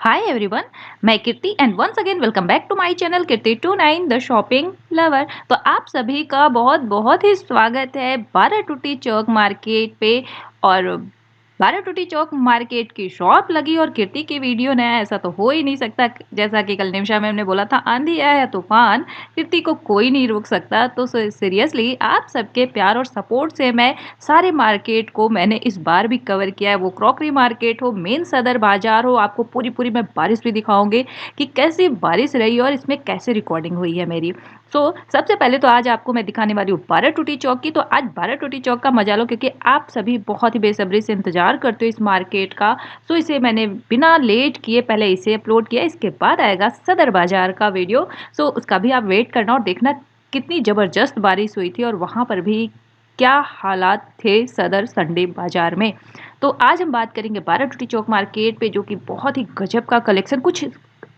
हाय everyone, मैं Kirti and once again welcome back to my channel Kirti 29 the shopping lover. तो आप सभी का बहुत बहुत ही स्वागत है 12 टूटी चौक मार्केट पे। और 12 टूटी चौक मार्केट की शॉप लगी और कीर्ति की वीडियो नया ऐसा तो हो ही नहीं सकता। जैसा कि कल निमिषा मैम ने बोला था, आंधी आया या तूफान, कीर्ति को कोई नहीं रोक सकता। तो सीरियसली आप सबके प्यार और सपोर्ट से मैं सारे मार्केट को मैंने इस बार भी कवर किया है। वो क्रॉकरी मार्केट हो, मेन सदर बाजार हो, आपको पूरी पूरी मैं बारिश भी दिखाऊंगी कि कैसी बारिश रही और इसमें कैसे रिकॉर्डिंग हुई है मेरी। सबसे पहले तो आज आपको मैं दिखाने वाली हूँ 12 टूटी चौक की। तो आज 12 टूटी चौक का मजा लो, क्योंकि आप सभी बहुत ही बेसब्री से इंतजार करते हो इस मार्केट का। इसे मैंने बिना लेट किए पहले इसे अपलोड किया, इसके बाद आएगा सदर बाजार का वीडियो। उसका भी आप वेट करना और देखना कितनी ज़बरदस्त बारिश हुई थी और वहाँ पर भी क्या हालात थे सदर संडे बाजार में। तो आज हम बात करेंगे 12 टूटी चौक मार्केट पे, जो कि बहुत ही गजब का कलेक्शन, कुछ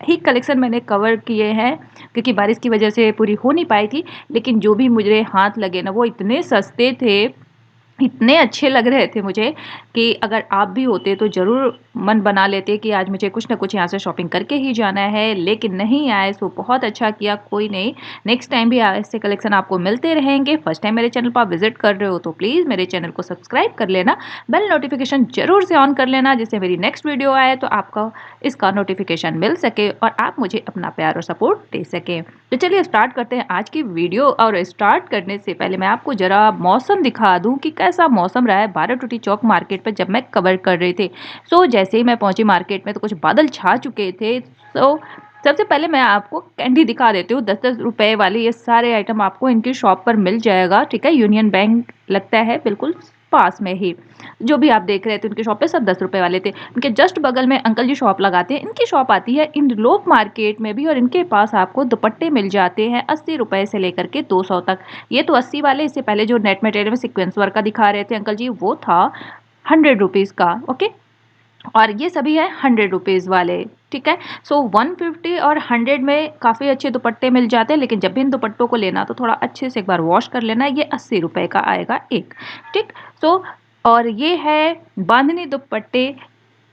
ही कलेक्शन मैंने कवर किए हैं क्योंकि बारिश की वजह से पूरी हो नहीं पाई थी। लेकिन जो भी मुझे हाथ लगे ना, वो इतने सस्ते थे, इतने अच्छे लग रहे थे मुझे कि अगर आप भी होते तो ज़रूर मन बना लेते कि आज मुझे कुछ ना कुछ यहाँ से शॉपिंग करके ही जाना है। लेकिन नहीं आए, सो बहुत अच्छा किया, कोई नहीं, नेक्स्ट टाइम भी ऐसे कलेक्शन आपको मिलते रहेंगे। फर्स्ट टाइम मेरे चैनल पर आप विजिट कर रहे हो तो प्लीज़ मेरे चैनल को सब्सक्राइब कर लेना, बेल नोटिफिकेशन जरूर से ऑन कर लेना, जिससे मेरी नेक्स्ट वीडियो आए तो आपका इसका नोटिफिकेशन मिल सके और आप मुझे अपना प्यार और सपोर्ट दे सकें। तो चलिए स्टार्ट करते हैं आज की वीडियो। और स्टार्ट करने से पहले मैं आपको जरा मौसम दिखा दूं कि कैसा मौसम रहा है 12 टूटी चौक मार्केट पर जब मैं कवर कर रही थी। जैसे ही मैं पहुंची मार्केट में तो कुछ बादल छा चुके थे। सबसे पहले मैं आपको कैंडी दिखा देती हूँ। 10-10 रुपए वाले ये सारे आइटम आपको इनकी शॉप पर मिल जाएगा, ठीक है। यूनियन बैंक लगता है बिल्कुल पास में ही। जो भी आप देख रहे थे उनकी शॉप पे सब 10 रुपए वाले थे। इनके जस्ट बगल में अंकल जी शॉप लगाते हैं, इनकी शॉप आती है इन लोक मार्केट में भी। और इनके पास आपको दुपट्टे मिल जाते हैं 80 रुपए से लेकर के 200 तक। ये तो 80 वाले, इससे पहले जो नेट मटेरियल में सिक्वेंस वर्क का दिखा रहे थे अंकल जी, वो था 100 रुपीज़ का, ओके। और ये सभी है 100 रुपीज़ वाले, ठीक है। 150 और 100 में काफ़ी अच्छे दुपट्टे मिल जाते हैं। लेकिन जब भी इन दुपट्टों को लेना तो थोड़ा अच्छे से एक बार वॉश कर लेना। ये 80 रुपए का आएगा एक, ठीक। सो और ये है बांधनी दुपट्टे,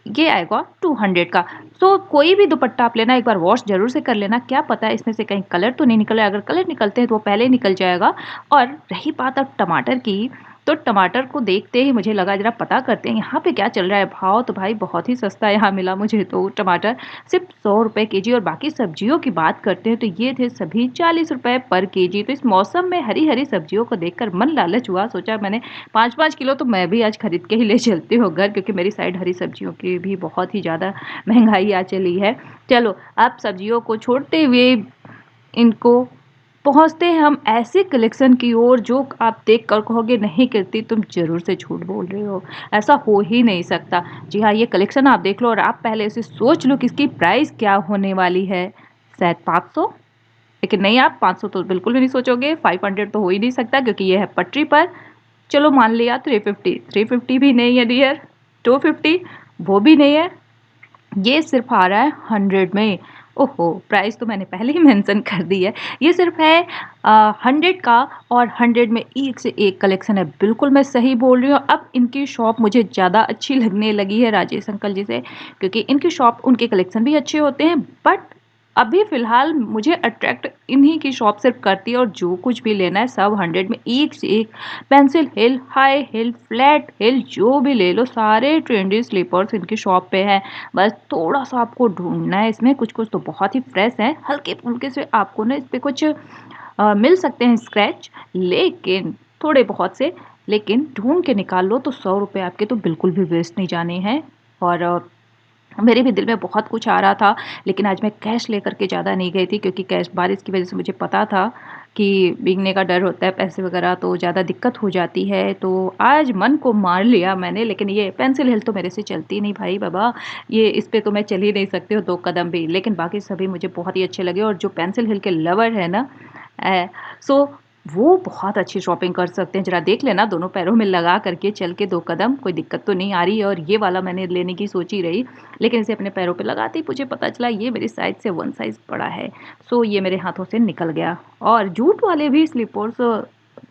ये आएगा 200 का। कोई भी दुपट्टा आप लेना एक बार वॉश जरूर से कर लेना, क्या पता है इसमें से कहीं कलर तो नहीं निकला। अगर कलर निकलते हैं तो वो पहले ही निकल जाएगा। और रही बात अब टमाटर की, तो टमाटर को देखते ही मुझे लगा जरा पता करते हैं यहाँ पे क्या चल रहा है भाव। तो भाई बहुत ही सस्ता यहाँ मिला मुझे तो टमाटर, सिर्फ 100 रुपए केजी। और बाकी सब्जियों की बात करते हैं तो ये थे सभी 40 रुपए पर केजी। तो इस मौसम में हरी हरी सब्जियों को देखकर मन लालच हुआ, सोचा मैंने 5-5 किलो तो मैं भी आज खरीद के ही ले चलती हूँ घर, क्योंकि मेरी साइड हरी सब्जियों की भी बहुत ही ज़्यादा महंगाई आ चली है। चलो आप सब्जियों को छोड़ते हुए इनको पहुंचते हैं हम ऐसे कलेक्शन की ओर जो आप देख कर कहोगे नहीं कीर्ति तुम जरूर से झूठ बोल रहे हो, ऐसा हो ही नहीं सकता। जी हाँ, ये कलेक्शन आप देख लो और आप पहले से सोच लो कि इसकी प्राइस क्या होने वाली है। शायद 500, लेकिन नहीं, आप 500 तो बिल्कुल भी नहीं सोचोगे, 500 तो हो ही नहीं सकता क्योंकि ये है पटरी पर। चलो मान लिया 350, 350 भी नहीं है डियर, 250 वो भी नहीं है, ये सिर्फ आ रहा है 100 में। ओहो, प्राइस तो मैंने पहले ही मेंशन कर दी है। ये सिर्फ है 100 का। और 100 में एक से एक कलेक्शन है, बिल्कुल मैं सही बोल रही हूँ। अब इनकी शॉप मुझे ज़्यादा अच्छी लगने लगी है राजेश अंकल जी से, क्योंकि इनकी शॉप, उनके कलेक्शन भी अच्छे होते हैं। बट अभी फ़िलहाल मुझे अट्रैक्ट इन्हीं की शॉप सिर्फ करती है। और जो कुछ भी लेना है सब 100 में एक से एक, पेंसिल हिल, हाई हिल, फ्लैट हिल, जो भी ले लो सारे ट्रेंडी स्लीपर्स इनकी शॉप पे हैं। बस थोड़ा सा आपको ढूंढना है, इसमें कुछ कुछ तो बहुत ही फ्रेश है, हल्के फुल्के से आपको ना इस पर कुछ मिल सकते हैं स्क्रैच, लेकिन थोड़े बहुत से, लेकिन ढूंढ के निकाल लो तो 100 रुपये आपके तो बिल्कुल भी वेस्ट नहीं जाने हैं। और मेरे भी दिल में बहुत कुछ आ रहा था, लेकिन आज मैं कैश लेकर के ज़्यादा नहीं गई थी, क्योंकि कैश बारिश की वजह से मुझे पता था कि भीगने का डर होता है, पैसे वगैरह तो ज़्यादा दिक्कत हो जाती है। तो आज मन को मार लिया मैंने। लेकिन ये पेंसिल हिल तो मेरे से चलती नहीं भाई बाबा, ये इस पे तो मैं चल ही नहीं सकती हूँ 2 कदम भी। लेकिन बाकी सभी मुझे बहुत ही अच्छे लगे। और जो पेंसिल हिल के लवर है ना, सो वो बहुत अच्छी शॉपिंग कर सकते हैं। ज़रा देख लेना, दोनों पैरों में लगा करके चल के 2 कदम, कोई दिक्कत तो नहीं आ रही है। और ये वाला मैंने लेने की सोची रही, लेकिन इसे अपने पैरों पे लगाते ही मुझे पता चला ये मेरी साइज़ से 1 साइज़ बड़ा है। ये मेरे हाथों से निकल गया। और जूट वाले भी स्लीपर्स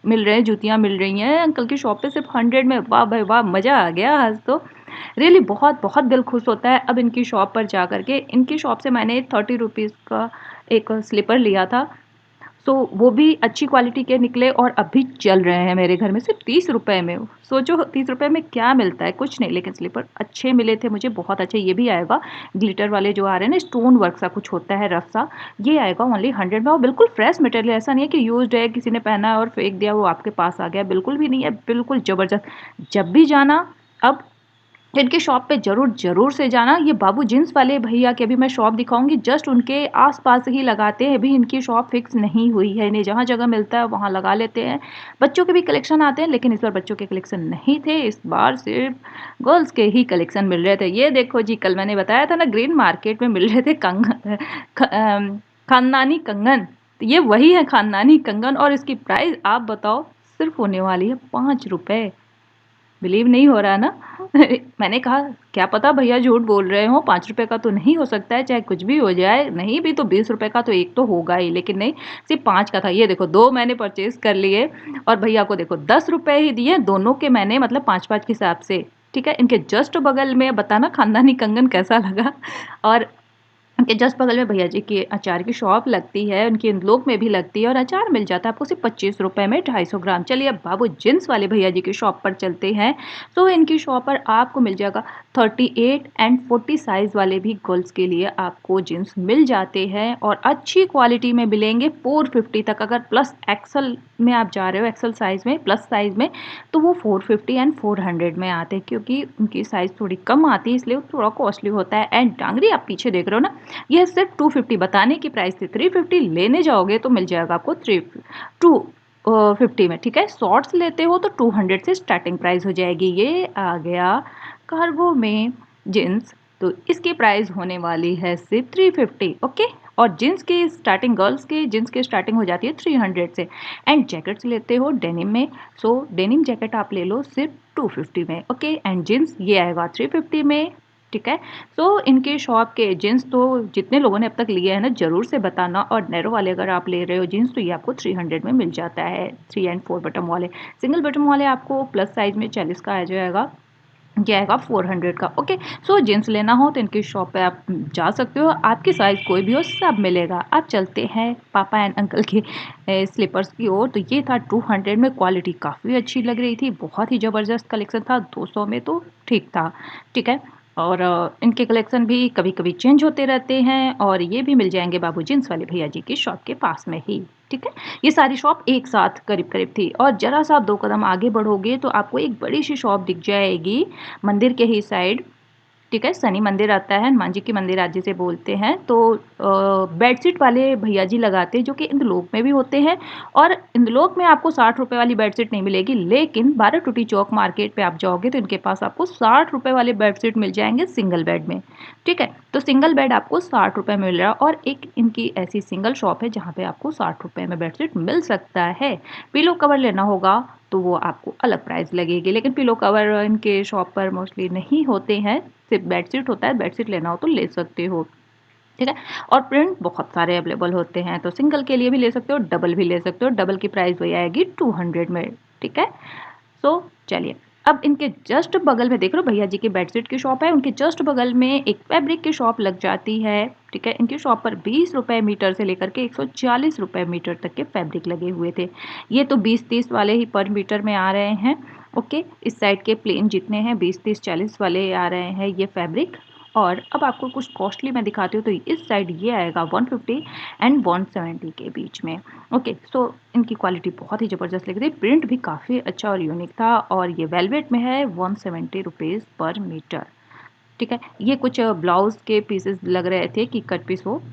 मिल रहे हैं, जूतियाँ मिल रही हैं अंकल की शॉप पे सिर्फ 100 में। वाह भाई वाह, मज़ा आ गया आज तो। रियली बहुत बहुत दिल खुश होता है अब इनकी शॉप पर जा कर के। इनकी शॉप से मैंने 30 रुपीज़ का एक स्लीपर लिया था, सो वो भी अच्छी क्वालिटी के निकले और अभी चल रहे हैं मेरे घर में सिर्फ़ 30 रुपए में। सोचो 30 रुपए में क्या मिलता है? कुछ नहीं, लेकिन स्लीपर अच्छे मिले थे मुझे, बहुत अच्छे। ये भी आएगा ग्लिटर वाले जो आ रहे हैं ना, स्टोन वर्क सा कुछ होता है रफ़ सा, ये आएगा ओनली 100 में और बिल्कुल फ्रेश मटेरियल। ऐसा नहीं है कि यूज़्ड है, किसी ने पहना है और फेंक दिया, वो आपके पास आ गया, बिल्कुल भी नहीं है, बिल्कुल ज़बरदस्त। जब भी जाना अब इनकी शॉप पे ज़रूर से जाना। ये बाबू जीन्स वाले भैया की अभी मैं शॉप दिखाऊँगी, जस्ट उनके आस-पास ही लगाते हैं, अभी इनकी शॉप फिक्स नहीं हुई है, इन्हें जहाँ जगह मिलता है वहाँ लगा लेते हैं। बच्चों के भी कलेक्शन आते हैं, लेकिन इस बार बच्चों के कलेक्शन नहीं थे, इस बार सिर्फ़ गर्ल्स के ही कलेक्शन मिल रहे थे। ये देखो जी, कल मैंने बताया था ना ग्रीन मार्केट में मिल रहे थे खानदानी कंगन, तो ये वही है खानदानी कंगन और इसकी प्राइस आप बताओ सिर्फ़ होने वाली है ₹5। बिलीव नहीं हो रहा ना? मैंने कहा क्या पता भैया झूठ बोल रहे हो, ₹5 का तो नहीं हो सकता है, चाहे कुछ भी हो जाए, नहीं भी तो ₹20 का तो एक तो होगा ही, लेकिन नहीं, सिर्फ़ 5 का था। ये देखो 2 मैंने परचेज़ कर लिए और भैया को देखो ₹10 ही दिए, दोनों के मैंने मतलब 5-5 के हिसाब से, ठीक है? इनके जस्ट बगल में बताना खानदानी कंगन कैसा लगा। और उनके जस्ट बगल में भैया जी की अचार की शॉप लगती है, उनकी इंदलोक में भी लगती है और अचार मिल जाता है आपको सिर्फ़ ₹25 में 250 ग्राम। चलिए अब बाबू जीन्स वाले भैया जी की शॉप पर चलते हैं। तो इनकी शॉप पर आपको मिल जाएगा 38 एंड 40 साइज़ वाले भी गर्ल्स के लिए आपको जीन्स मिल जाते हैं और अच्छी क्वालिटी में मिलेंगे 450 तक। अगर प्लस एक्सेल में आप जा रहे हो, एक्सेल साइज़ में, प्लस साइज़ में, तो वो 450 एंड 400 में आते हैं क्योंकि उनकी साइज़ थोड़ी कम आती है, इसलिए वो थोड़ा कॉस्टली होता है। एंड डांगरी आप पीछे देख रहे हो ना, ये सिर्फ 250 बताने की प्राइस थी, 350 लेने जाओगे तो मिल जाएगा आपको 250 में, ठीक है। शॉर्ट्स लेते हो तो 200 से स्टार्टिंग प्राइस हो जाएगी। ये आ गया कार्गो में जींस, तो इसकी प्राइस होने वाली है सिर्फ 350, ओके। और जींस की स्टार्टिंग, गर्ल्स की जींस की स्टार्टिंग हो जाती है 300 से। एंड जैकेट्स लेते हो डेनिम में, सो डेनिम जैकेट आप ले लो सिर्फ 250 में, ओके। एंड जींस ये आएगा 350 में, ठीक है। सो इनके शॉप के जीन्स तो जितने लोगों ने अब तक लिए हैं ना, ज़रूर से बताना। और नैरो वाले अगर आप ले रहे हो जीन्स तो ये आपको 300 में मिल जाता है, 3 एंड 4 बटन वाले। सिंगल बटन वाले आपको प्लस साइज़ में 40 का आ जाएगा, ये आएगा 400 का, ओके। सो जीन्स लेना हो तो इनकी शॉप पे आप जा सकते हो, आपकी साइज़ कोई भी हो सब मिलेगा। अब चलते हैं पापा एंड अंकल के स्लीपर्स की ओर। तो ये था 200 में, क्वालिटी काफ़ी अच्छी लग रही थी, बहुत ही ज़बरदस्त कलेक्शन था। 200 में तो ठीक था, ठीक है। और इनके कलेक्शन भी कभी-कभी चेंज होते रहते हैं और ये भी मिल जाएँगे बाबू जीन्स वाले भैया जी की शॉप के पास में ही, ठीक है। ये सारी शॉप एक साथ करीब-करीब थी और ज़रा-सा आप 2 कदम आगे बढ़ोगे तो आपको एक बड़ी-सी शॉप दिख जाएगी मंदिर के ही साइड, ठीक है। शनि मंदिर आता है, हनुमान जी की मंदिर आज जिसे बोलते हैं। तो बेडशीट वाले भैया जी लगाते हैं जो कि इंदलोक में भी होते हैं। और इंदलोक में आपको 60 रुपए वाली बेडशीट नहीं मिलेगी, लेकिन 12 टूटी चौक मार्केट पे आप जाओगे तो इनके पास आपको 60 रुपए वाले बेडशीट मिल जाएँगे सिंगल बेड में, ठीक है। तो सिंगल बेड आपको 60 रुपए में मिल रहा है और एक इनकी ऐसी सिंगल शॉप है जहाँ पे आपको 60 रुपए में बेडशीट मिल सकता है। पिलो कवर लेना होगा तो वो आपको अलग प्राइस लगेगी, लेकिन पिलो कवर इनके शॉप पर मोस्टली नहीं होते हैं, सिर्फ बेडशीट होता है। बेडशीट लेना हो तो ले सकते हो, ठीक है। और प्रिंट बहुत सारे अवेलेबल होते हैं, तो सिंगल के लिए भी ले सकते हो, डबल भी ले सकते हो। डबल की प्राइस वही आएगी 200 में, ठीक है। सो चलिए अब इनके जस्ट बगल में देख रहे हो भैया जी की बेडशीट की शॉप है, उनके जस्ट बगल में एक फैब्रिक की शॉप लग जाती है, ठीक है। इनकी शॉप पर 20 रुपए मीटर से लेकर के 140 रुपए मीटर तक के फैब्रिक लगे हुए थे। ये तो 20-30 वाले ही पर मीटर में आ रहे हैं, ओके। इस साइड के प्लेन जितने हैं 20-30-40 वाले आ रहे हैं ये फैब्रिक। और अब आपको कुछ कॉस्टली मैं दिखाती हूँ, तो इस साइड ये आएगा 150 एंड 170 के बीच में, ओके। सो इनकी क्वालिटी बहुत ही ज़बरदस्त लग रही है, प्रिंट भी काफ़ी अच्छा और यूनिक था और ये वेलवेट में है, 170 रुपीज़ पर मीटर, ठीक है। ये कुछ ब्लाउज़ के पीसेस लग रहे थे कि कट पीस हो।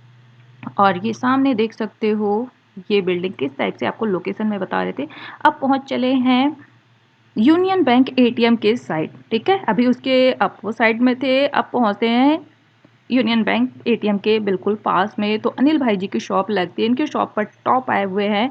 और ये सामने देख सकते हो ये बिल्डिंग किस टाइप से आपको लोकेशन में बता रहे थे। अब पहुँच चले हैं यूनियन बैंक एटीएम के साइड, ठीक है। अभी उसके अपोजिट साइड में थे, अब पहुँचते हैं यूनियन बैंक एटीएम के बिल्कुल पास में। तो अनिल भाई जी की शॉप लगती है, इनकी शॉप पर टॉप आए हुए हैं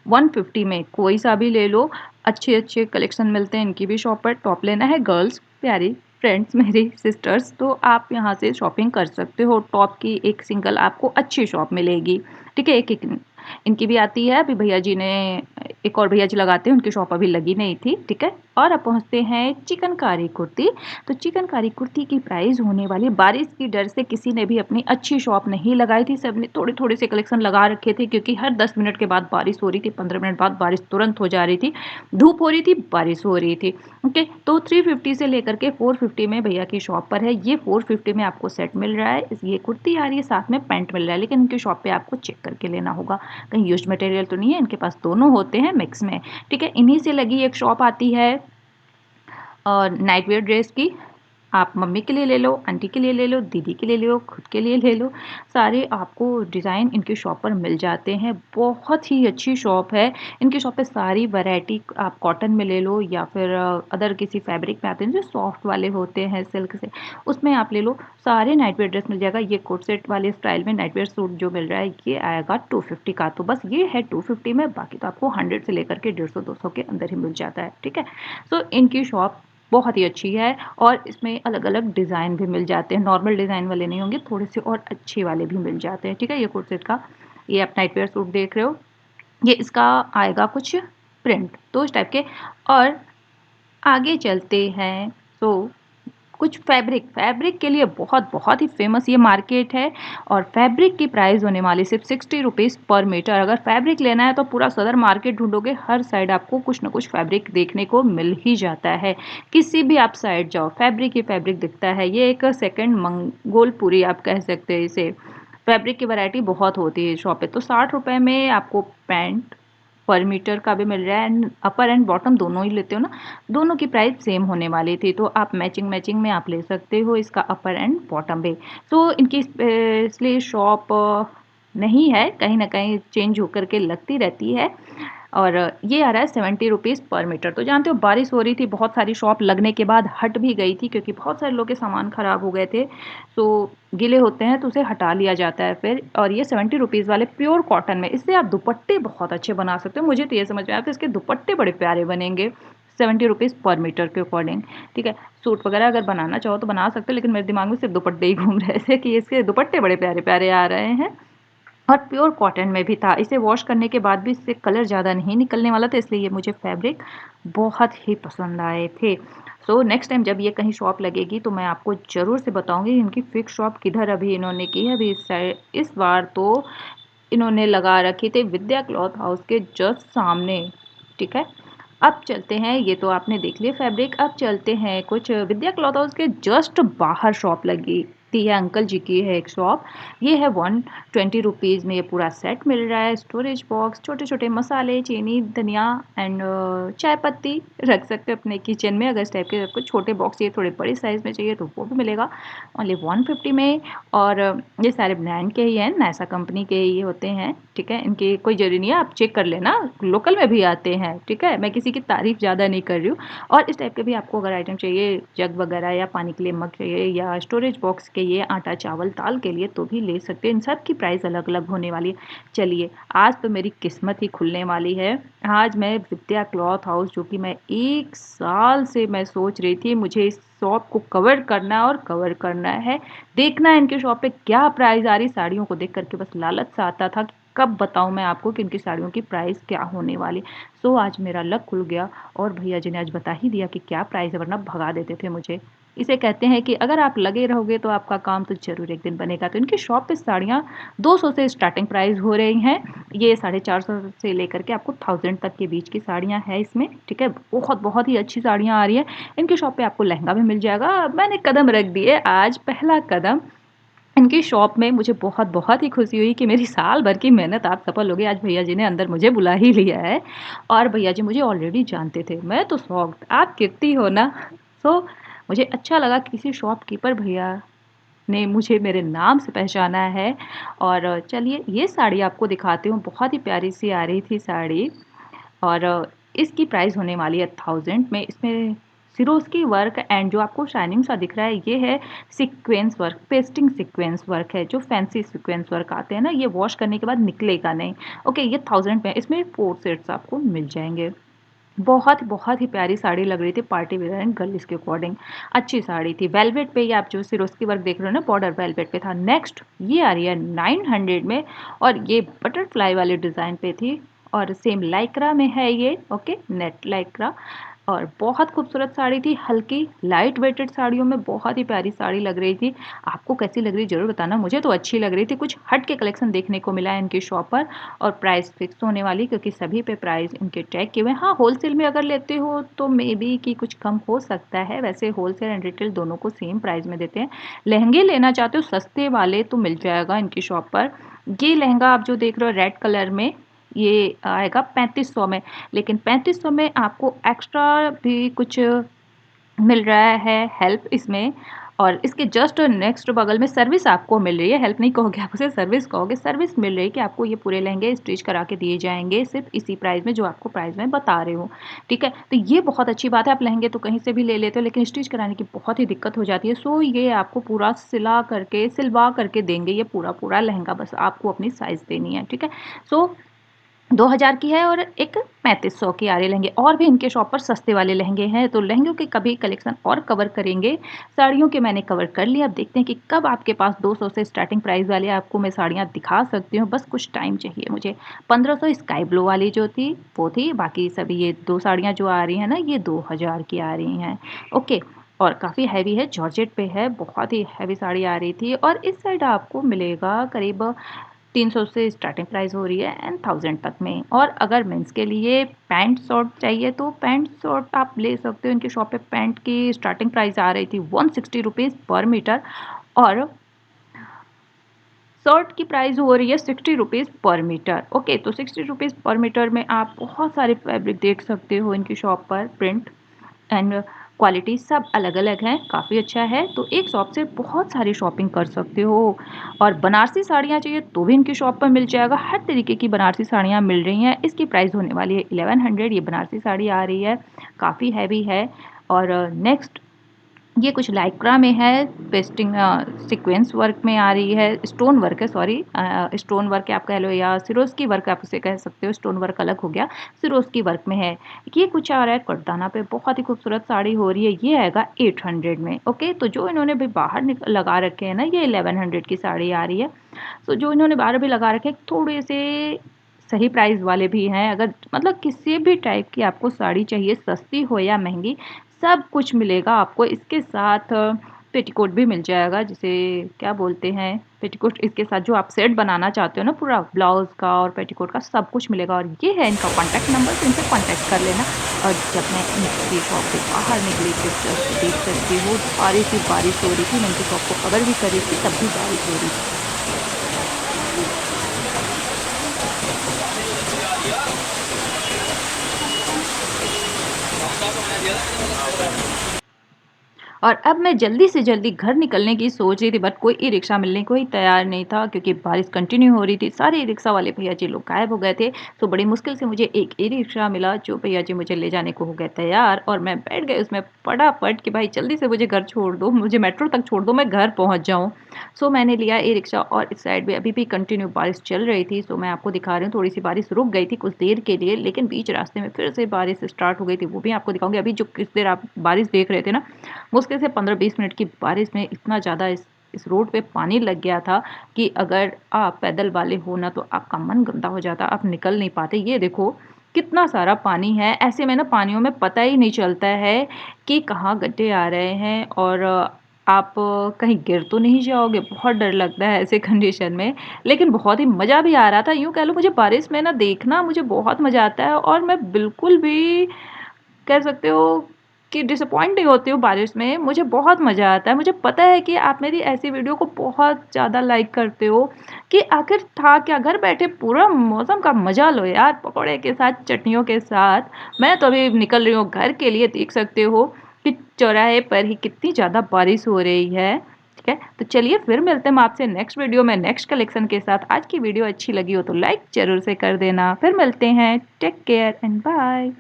150 में, कोई सा भी ले लो, अच्छे-अच्छे कलेक्शन मिलते हैं इनकी भी शॉप पर। टॉप लेना है गर्ल्स, प्यारी फ्रेंड्स मेरी सिस्टर्स, तो आप यहाँ से शॉपिंग कर सकते हो। टॉप की एक सिंगल आपको अच्छी शॉप मिलेगी, ठीक है। एक-एक इनकी भी आती है, अभी भैया जी ने एक और भैया जी लगाते हैं, उनकी शॉप अभी लगी नहीं थी, ठीक है। और अब पहुँचते हैं चिकनकारी कुर्ती। तो चिकनकारी कुर्ती की प्राइस होने वाली, बारिश की डर से किसी ने भी अपनी अच्छी शॉप नहीं लगाई थी, सबने थोड़े-थोड़े से कलेक्शन लगा रखे थे क्योंकि हर 10 मिनट के बाद बारिश हो रही थी, 15 मिनट बाद बारिश तुरंत हो जा रही थी, धूप हो रही थी, बारिश हो रही थी। ओके, तो 350 से लेकर के 450 में भैया की शॉप पर है। ये 450 में आपको सेट मिल रहा है। ये कुर्ती आ रही है, साथ में पैंट मिल रहा है, लेकिन इनकी शॉप पे आपको चेक करके लेना होगा, कहीं यूज्ड मटेरियल तो नहीं है। इनके पास दोनों होते हैं मिक्स में, ठीक है। इन्हीं से लगी एक शॉप आती है और नाइट वियर ड्रेस की। आप मम्मी के लिए ले लो, आंटी के लिए ले लो, दीदी के लिए ले लो, खुद के लिए ले लो, सारे आपको डिज़ाइन इनकी शॉप पर मिल जाते हैं। बहुत ही अच्छी शॉप है। इनकी शॉप पे सारी वैरायटी, आप कॉटन में ले लो या फिर अदर किसी फैब्रिक में आते हैं जो सॉफ्ट वाले होते हैं सिल्क से, उसमें आप ले लो। सारे नाइट वियर ड्रेस मिल जाएगा। ये कोट सेट वाले स्टाइल में नाइट वियर सूट जो मिल रहा है ये आएगा 250 का। तो बस ये है 250 में, बाकी तो आपको 100 से लेकर के 150-200 के अंदर ही मिल जाता है, ठीक है। सो इनकी शॉप बहुत ही अच्छी है और इसमें अलग-अलग डिज़ाइन भी मिल जाते हैं। नॉर्मल डिज़ाइन वाले नहीं होंगे, थोड़े से और अच्छे वाले भी मिल जाते हैं, ठीक है। ये कोट सेट का, ये आप नाइट वियर सूट देख रहे हो, ये इसका आएगा कुछ प्रिंट, तो इस टाइप के। और आगे चलते हैं तो कुछ फैब्रिक के लिए बहुत ही फेमस ये मार्केट है और फैब्रिक की प्राइस होने वाली सिर्फ 60 रुपीज़ पर मीटर। अगर फैब्रिक लेना है तो पूरा सदर मार्केट ढूंढोगे, हर साइड आपको कुछ ना कुछ फैब्रिक देखने को मिल ही जाता है। किसी भी आप साइड जाओ फैब्रिक ही फैब्रिक दिखता है। ये एक सेकंड मंगोलपुरी आप कह सकते हैं इसे। फैब्रिक की वैरायटी बहुत होती है शॉप पे। तो 60 रुपये में आपको पैंट पर मीटर का भी मिल रहा है, एंड अपर एंड बॉटम दोनों ही लेते हो ना, दोनों की प्राइस सेम होने वाली थी। तो आप मैचिंग में आप ले सकते हो इसका अपर एंड बॉटम भी। तो इनकी इसलिए शॉप नहीं है, कहीं ना कहीं चेंज होकर के लगती रहती है। और ये आ रहा है 70 रुपीज़ पर मीटर। तो जानते हो बारिश हो रही थी, बहुत सारी शॉप लगने के बाद हट भी गई थी क्योंकि बहुत सारे लोग के सामान ख़राब हो गए थे। तो गीले होते हैं तो उसे हटा लिया जाता है फिर। और ये 70 रुपीज़ वाले प्योर कॉटन में, इससे आप दुपट्टे बहुत अच्छे बना सकते हो। मुझे तो ये समझ में आया तो इसके दुपट्टे बड़े प्यारे बनेंगे 70 रुपीज़ पर मीटर के अकॉर्डिंग, ठीक है। सूट वगैरह अगर बनाना चाहो तो बना सकते हो, लेकिन मेरे दिमाग में सिर्फ दुपट्टे ही घूम रहे थे कि इसके दुपट्टे बड़े प्यारे प्यारे आ रहे हैं। और प्योर कॉटन में भी था। इसे वॉश करने के बाद भी इससे कलर ज़्यादा नहीं निकलने वाला था, इसलिए ये मुझे फैब्रिक बहुत ही पसंद आए थे। सो नेक्स्ट टाइम जब ये कहीं शॉप लगेगी तो मैं आपको ज़रूर से बताऊँगी इनकी फिक्स शॉप किधर अभी इन्होंने की है। अभी इस बार तो इन्होंने लगा रखी थी विद्या क्लॉथ हाउस के जस्ट सामने, ठीक है। अब चलते हैं, ये तो आपने देख लिया फैब्रिक, अब चलते हैं कुछ विद्या क्लॉथ हाउस के जस्ट बाहर शॉप लगी थी है, अंकल जी की है एक शॉप। ये है 120 रुपीज़ में ये पूरा सेट मिल रहा है। स्टोरेज बॉक्स, छोटे छोटे मसाले, चीनी, धनिया एंड चाय पत्ती रख सकते हो अपने किचन में। अगर इस टाइप के आपको छोटे बॉक्स चाहिए, थोड़े बड़े साइज़ में चाहिए तो वो भी मिलेगा ओनली 150 में। और ये सारे ब्रांड के ही हैं, नायसा कंपनी के ही होते हैं, ठीक है। इनकी कोई ज़रूरी नहीं है, आप चेक कर लेना, लोकल में भी आते हैं, ठीक है। मैं किसी की तारीफ़ ज़्यादा नहीं कर रही हूँ। और इस टाइप के भी आपको अगर आइटम चाहिए, जग वगैरह या पानी के लिए मग चाहिए या स्टोरेज बॉक्स के लिए, आटा चावल दाल के लिए, तो भी ले सकते हैं। इन सब की प्राइस अलग अलग होने वाली है। चलिए, आज तो मेरी किस्मत ही खुलने वाली है। आज मैं विद्या क्लॉथ हाउस, जो कि मैं 1 साल से मैं सोच रही थी मुझे इस शॉप को कवर करना है और कवर करना है, देखना है इनके शॉप पे क्या प्राइस आ रही। साड़ियों को देख करके बस लालच सा आता था कि कब बताऊं मैं आपको कि इनकी साड़ियों की प्राइस क्या होने वाली। सो आज मेरा लक खुल गया और भैया जी ने आज बता ही दिया कि क्या प्राइस है, वरना भगा देते थे मुझे। इसे कहते हैं कि अगर आप लगे रहोगे तो आपका काम तो ज़रूर एक दिन बनेगा। तो इनकी शॉप पे साड़ियाँ 200 से स्टार्टिंग प्राइस हो रही हैं। ये 450 से लेकर के आपको 1000 तक के बीच की साड़ियाँ हैं इसमें, ठीक है। बहुत ही अच्छी साड़ियाँ आ रही हैं। इनकी शॉप पे आपको लहंगा भी मिल जाएगा। मैंने कदम रख दिए आज, पहला कदम इनकी शॉप में। मुझे बहुत ही खुशी हुई कि मेरी साल भर की मेहनत आज सफल हो गई। आज भैया जी ने अंदर मुझे बुला ही लिया है और भैया जी मुझे ऑलरेडी जानते थे। मैं तो शॉक्ड, आप कीर्ति हो ना? सो मुझे अच्छा लगा कि किसी शॉपकीपर भैया ने मुझे मेरे नाम से पहचाना है। और चलिए ये साड़ी आपको दिखाती हूँ, बहुत ही प्यारी सी आ रही थी साड़ी। और इसकी प्राइस होने वाली है 1000 में। इसमें सिरोस्की वर्क एंड जो आपको शाइनिंग सा दिख रहा है ये है sequence work, pasting sequence work है। जो फैंसी सीक्वेंस वर्क आते हैं ना, ये वॉश करने के बाद निकलेगा नहीं। ओके, ये 1000 में, इसमें 4 सेट्स आपको मिल जाएंगे। बहुत ही प्यारी साड़ी लग रही थी, पार्टी वेयर एंड गर्ल्स के अकॉर्डिंग अच्छी साड़ी थी। वेलवेट पे, ये आप जो सिरोस्की वर्क देख रहे हो ना, बॉर्डर वेलवेट पे था। नेक्स्ट ये आ रही है 900 में और ये बटरफ्लाई वाले डिज़ाइन पे थी और सेम लाइक्रा में है ये, ओके, नेट लाइक्रा। और बहुत खूबसूरत साड़ी थी, हल्की लाइट वेटेड साड़ियों में बहुत ही प्यारी साड़ी लग रही थी। आपको कैसी लग रही है ज़रूर बताना, मुझे तो अच्छी लग रही थी। कुछ हट के कलेक्शन देखने को मिला है इनकी शॉप पर और प्राइस फिक्स होने वाली, क्योंकि सभी पे प्राइस इनके टैग किए हुए हैं। हाँ, होलसेल में अगर लेते हो तो मे बी कि कुछ कम हो सकता है, वैसे होलसेल एंड रिटेल दोनों को सेम प्राइस में देते हैं। लहंगे लेना चाहते हो सस्ते वाले तो मिल जाएगा इनकी शॉप पर। ये लहंगा आप जो देख रहे हो रेड कलर में, ये आएगा 3500 में, लेकिन 3500 में आपको एक्स्ट्रा भी कुछ मिल रहा है हेल्प इसमें। और इसके जस्ट नेक्स्ट बगल में सर्विस आपको मिल रही है, हेल्प नहीं कहोगे आप उसे, सर्विस कहोगे। सर्विस मिल रही है कि आपको ये पूरे लहंगे स्टिच करा के दिए जाएंगे सिर्फ इसी प्राइस में जो आपको प्राइस में बता रहे हो, ठीक है। तो ये बहुत अच्छी बात है, आप लहंगे तो कहीं से भी ले लेते हो लेकिन स्टिच कराने की बहुत ही दिक्कत हो जाती है। सो ये आपको पूरा सिलवा करके देंगे ये पूरा पूरा लहंगा, बस आपको अपनी साइज़ देनी है, ठीक है। सो 2000 की है और एक 3500 की आ रही लहंगे। और भी इनके शॉप पर सस्ते वाले लहंगे हैं, तो लहंगों के कभी कलेक्शन और कवर करेंगे। साड़ियों के मैंने कवर कर लिया, अब देखते हैं कि कब आपके पास 200 से स्टार्टिंग प्राइस वाली आपको मैं साड़ियाँ दिखा सकती हूँ। बस कुछ टाइम चाहिए मुझे। 1500 स्काई ब्लू वाली जो थी वो थी, बाकी सभी ये 2 साड़ियाँ जो आ रही हैं ना ये 2000 की आ रही हैं। ओके, और काफ़ी हैवी है, जॉर्जेट पे है, बहुत ही हैवी साड़ी आ रही थी। और इस साइड आपको मिलेगा करीब 300 से स्टार्टिंग प्राइस हो रही है एंड 1000 तक में। और अगर मेंस के लिए पैंट शर्ट चाहिए तो पैंट शर्ट आप ले सकते हो। इनकी शॉप पे पैंट की स्टार्टिंग प्राइस आ रही थी 160 रुपीज़ पर मीटर और शर्ट की प्राइस हो रही है 60 रुपीज़ पर मीटर। ओके, तो 60 रुपीज़ पर मीटर में आप बहुत सारे फैब्रिक देख सकते हो इनकी शॉप पर। प्रिंट एंड क्वालिटी सब अलग-अलग हैं, काफ़ी अच्छा है। तो एक शॉप से बहुत सारी शॉपिंग कर सकते हो। और बनारसी साड़ियाँ चाहिए तो भी इनकी शॉप पर मिल जाएगा, हर तरीके की बनारसी साड़ियाँ मिल रही हैं। इसकी प्राइस होने वाली है 1100। ये बनारसी साड़ी आ रही है, काफ़ी हैवी है। और नेक्स्ट ये कुछ लाइक्रा में है, पेस्टिंग सीक्वेंस वर्क में आ रही है, स्टोन वर्क है, सॉरी स्टोन वर्क आप कह लो या सिरोस्की वर्क आप उसे कह सकते हो। स्टोन वर्क अलग हो गया, सिरोस्की वर्क में है। ये कुछ आ रहा है कर्दाना पे, बहुत ही खूबसूरत साड़ी हो रही है। ये आएगा 800 में। ओके, तो जो इन्होंने भी बाहर लगा रखे हैं ना ये 1100 की साड़ी आ रही है। तो जो इन्होंने बाहर भी लगा रखे हैं थोड़े से सही प्राइस वाले भी हैं। अगर मतलब किसी भी टाइप की आपको साड़ी चाहिए, सस्ती हो या महंगी, सब कुछ मिलेगा आपको। इसके साथ पेटीकोट भी मिल जाएगा, जिसे क्या बोलते हैं पेटीकोट, इसके साथ जो आप सेट बनाना चाहते हो ना पूरा ब्लाउज का और पेटीकोट का, सब कुछ मिलेगा। और ये है इनका कॉन्टैक्ट नंबर, तो इनसे कॉन्टैक्ट कर लेना। और जब मैं इनकी शॉप से बाहर निकली तो जस्ट देख सकती हूँ बारिश ही बारिश हो रही थी। मैं इनकी शॉप को कवर भी कर रही थी तब भी बारिश हो रही थी। और अब मैं जल्दी से जल्दी घर निकलने की सोच रही थी, बट कोई ई-रिक्शा मिलने को ही तैयार नहीं था, क्योंकि बारिश कंटिन्यू हो रही थी। सारे ई-रिक्शा वाले भैया जी लोग गायब हो गए थे। तो बड़ी मुश्किल से मुझे एक ई-रिक्शा मिला, जो भैया जी मुझे ले जाने को हो गए तैयार। और मैं बैठ गई उसमें फटाफट कि भाई जल्दी से मुझे घर छोड़ दो, मुझे मेट्रो तक छोड़ दो, मैं घर पहुँच जाऊँ। सो मैंने लिया ई-रिक्शा और इस साइड में अभी भी कंटिन्यू बारिश चल रही थी। सो मैं आपको दिखा रही हूँ, थोड़ी-सी बारिश रुक गई थी कुछ देर के लिए, लेकिन बीच रास्ते में फिर से बारिश स्टार्ट हो गई थी, वो भी आपको दिखाऊँगी। अभी जो कुछ देर आप बारिश देख रहे थे ना, मुश्किल से 15-20 मिनट की बारिश में इतना ज़्यादा इस रोड पे पानी लग गया था कि अगर आप पैदल वाले हो ना तो आपका मन गंदा हो जाता, आप निकल नहीं पाते। ये देखो कितना सारा पानी है, ऐसे में ना पानियों में पता ही नहीं चलता है कि कहाँ गड्ढे आ रहे हैं और आप कहीं गिर तो नहीं जाओगे, बहुत डर लगता है ऐसे कंडीशन में। लेकिन बहुत ही मज़ा भी आ रहा था, यूँ कह लो मुझे बारिश में ना देखना मुझे बहुत मज़ा आता है। और मैं बिल्कुल भी कह सकते हो कि डिसअपॉइंट नहीं होती हूँ बारिश में, मुझे बहुत मज़ा आता है। मुझे पता है कि आप मेरी ऐसी वीडियो को बहुत ज़्यादा लाइक करते हो कि आखिर था क्या, घर बैठे पूरा मौसम का मज़ा लो यार, पकौड़े के साथ, चटनियों के साथ। मैं तो अभी निकल रही हूँ घर के लिए, देख सकते हो कि चौराहे पर ही कितनी ज़्यादा बारिश हो रही है, ठीक है। तो चलिए फिर मिलते हैं हम आपसे नेक्स्ट वीडियो में नेक्स्ट कलेक्शन के साथ। आज की वीडियो अच्छी लगी हो तो लाइक ज़रूर से कर देना। फिर मिलते हैं, टेक केयर एंड बाय।